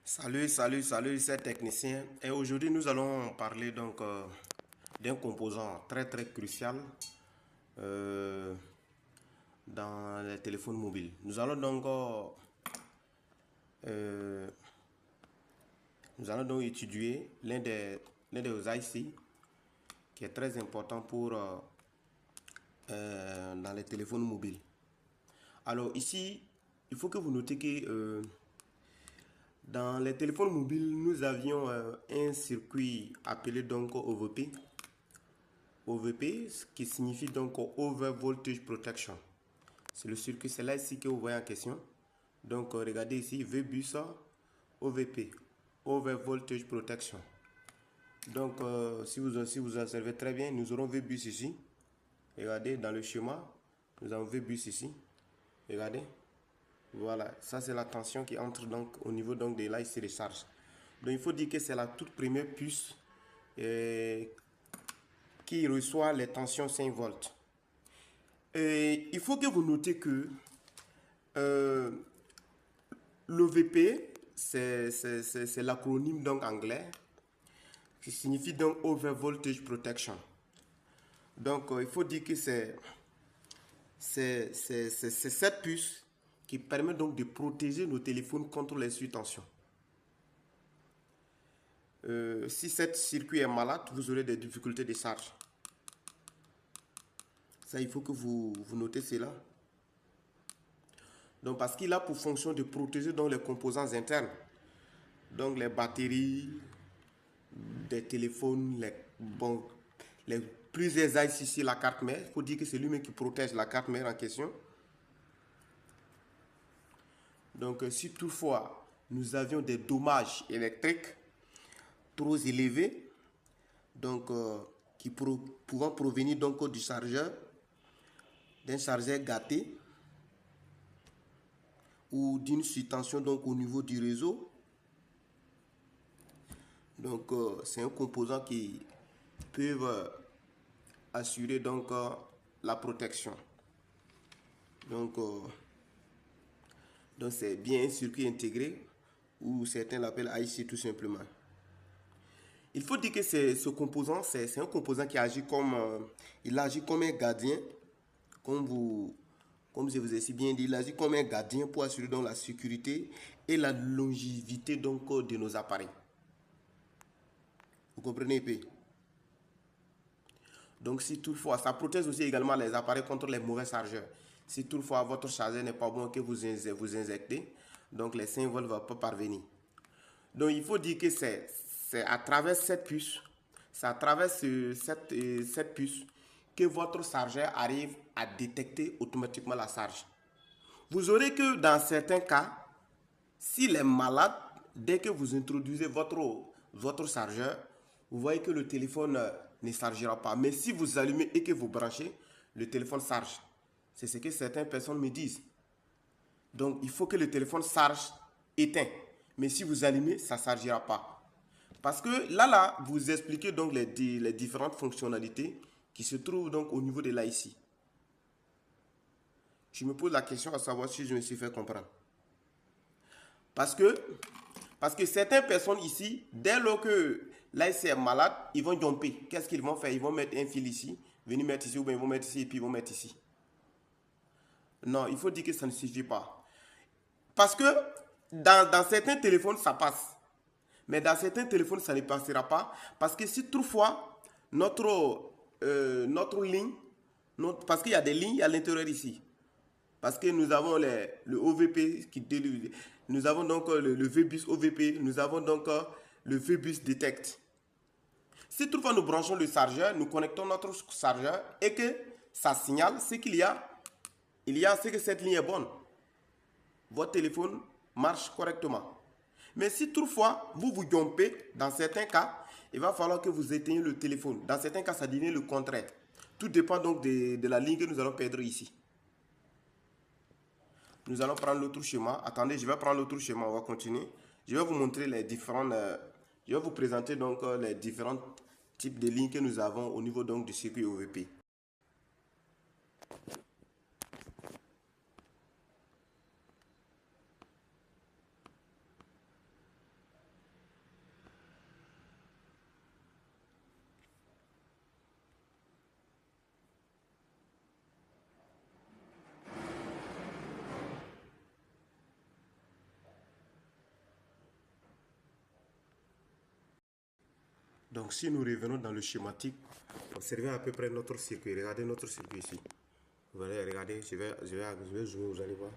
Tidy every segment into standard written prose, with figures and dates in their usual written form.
Salut, c'est technicien. Et aujourd'hui, nous allons parler donc d'un composant très crucial euh, dans les téléphones mobiles. Euh, nous allons donc étudier l'un des IC qui est très important pour dans les téléphones mobiles. Alors ici, il faut que vous notez que dans les téléphones mobiles, nous avions un circuit appelé donc OVP. OVP, ce qui signifie donc Over Voltage Protection. C'est le circuit, c'est là ici que vous voyez en question. Donc regardez ici, VBus OVP, Over Voltage Protection. Donc si vous observez très bien, nous aurons VBus ici. Regardez dans le schéma, nous avons VBus ici. Regardez. Voilà, ça c'est la tension qui entre donc au niveau donc de l'IC de charge. Donc il faut dire que c'est la toute première puce qui reçoit les tensions 5 volts. Et il faut que vous notez que l'OVP, c'est l'acronyme donc anglais qui signifie donc Over Voltage Protection. Donc il faut dire que c'est cette puce qui permet donc de protéger nos téléphones contre les surtensions. Si cet circuit est malade, vous aurez des difficultés de charge. Ça, il faut que vous notez cela. Donc, parce qu'il a pour fonction de protéger donc les composants internes. Donc, les batteries des téléphones, les plusieurs IC ici, la carte mère. Il faut dire que c'est lui-même qui protège la carte mère en question. Donc, si toutefois nous avions des dommages électriques trop élevés, donc pouvant provenir donc du chargeur, d'un chargeur gâté ou d'une surtension donc au niveau du réseau. Donc c'est un composant qui peut assurer donc la protection. Donc c'est bien un circuit intégré ou certains l'appellent IC tout simplement. Il faut dire que ce composant, c'est un composant qui agit il agit comme un gardien, comme je vous ai si bien dit, il agit comme un gardien pour assurer donc la sécurité et la longévité donc de nos appareils. Vous comprenez, P? Donc si toutefois, ça protège aussi également les appareils contre les mauvais chargeurs. Si toutefois votre chargeur n'est pas bon que vous injectez, donc les 5 volts ne vont pas parvenir. Donc il faut dire que c'est à travers cette puce, c'est à travers cette puce que votre chargeur arrive à détecter automatiquement la charge. Vous aurez que dans certains cas, s'il est malade, dès que vous introduisez votre chargeur, vous voyez que le téléphone ne chargera pas. Mais si vous allumez et que vous branchez, le téléphone charge. C'est ce que certaines personnes me disent. Donc, il faut que le téléphone charge éteint. Mais si vous allumez, ça ne chargera pas. Parce que là, vous expliquez donc les différentes fonctionnalités qui se trouvent donc au niveau de l'IC. Je me pose la question à savoir si je me suis fait comprendre. Parce que certaines personnes ici, dès lors que l'IC est malade, ils vont jumper. Qu'est-ce qu'ils vont faire? Ils vont mettre un fil ici, venir mettre ici, ou bien ils vont mettre ici et puis ils vont mettre ici. Non, il faut dire que ça ne suffit pas. Parce que dans certains téléphones, ça passe. Mais dans certains téléphones, ça ne passera pas. Parce que si toutefois, notre ligne, parce qu'il y a des lignes à l'intérieur ici. Parce que nous avons le OVP qui délivre. Nous avons donc le VBus OVP. Nous avons donc le VBus Detect. Si toutefois nous branchons le chargeur, nous connectons notre chargeur et que ça signale, c'est c'est que cette ligne est bonne. Votre téléphone marche correctement. Mais si toutefois vous jumpez, dans certains cas, il va falloir que vous éteignez le téléphone. Dans certains cas, ça devient le contraire. Tout dépend donc de la ligne que nous allons perdre ici. Nous allons prendre l'autre schéma. Attendez, je vais prendre l'autre schéma. On va continuer. Je vais vous montrer les différentes. Je vais vous présenter donc les différents types de lignes que nous avons au niveau donc du circuit OVP. Donc si nous revenons dans le schématique, observez à peu près notre circuit. Regardez notre circuit ici. Vous allez regarder, je vais zoomer, vous allez voir.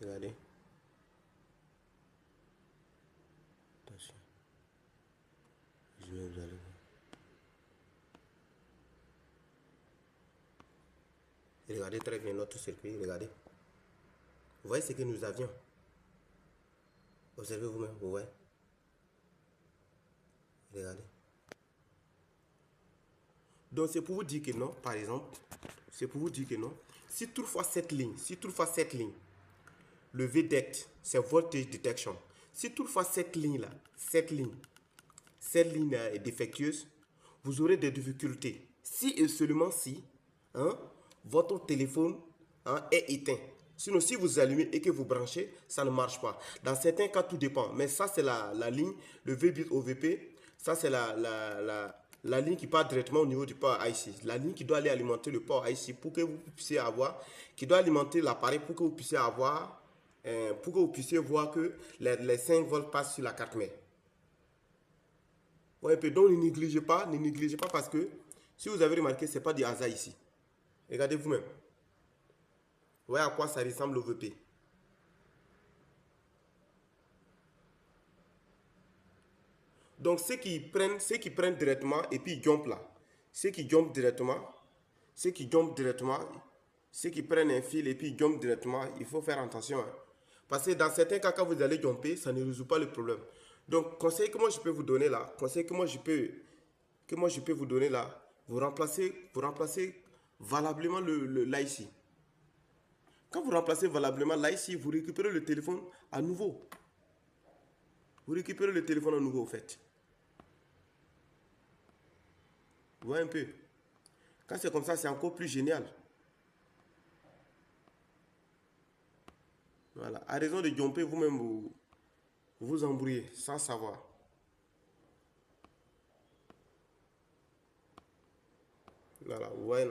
Regardez. Attention. Vous allez voir. Regardez très bien notre circuit, regardez. Vous voyez ce que nous avions. Observez vous-même, vous voyez. Regardez. Donc c'est pour vous dire que non, par exemple, c'est pour vous dire que non. Si toutefois cette ligne, le VDECT, c'est Voltage Detection. Si toutefois cette ligne-là, cette ligne est défectueuse, vous aurez des difficultés. Si et seulement si, votre téléphone est éteint. Sinon, si vous allumez et que vous branchez, ça ne marche pas. Dans certains cas, tout dépend. Mais ça, c'est la ligne, le VBIT OVP. Ça, c'est la ligne qui part directement au niveau du port IC. La ligne qui doit aller alimenter le port IC pour que vous puissiez avoir, qui doit alimenter l'appareil pour que vous puissiez avoir, pour que vous puissiez voir que les 5 volts passent sur la carte mère. Ouais, donc ne négligez pas parce que si vous avez remarqué, ce n'est pas du hasard ici. Regardez vous-même. Vous voyez à quoi ça ressemble l'OVP. Donc ceux qui prennent directement et puis ils jumpent là. Ceux qui prennent un fil et puis ils jumpent directement, il faut faire attention. Parce que dans certains cas, quand vous allez jumper, ça ne résout pas le problème. Donc, conseil que moi je peux vous donner là, vous remplacez valablement l'IC. Quand vous remplacez valablement l'IC, vous récupérez le téléphone à nouveau. Vous récupérez le téléphone à nouveau, en fait. Vous voyez un peu. Quand c'est comme ça, c'est encore plus génial. Voilà. À raison de jumper, vous-même, vous embrouillez sans savoir. Voilà, vous voyez.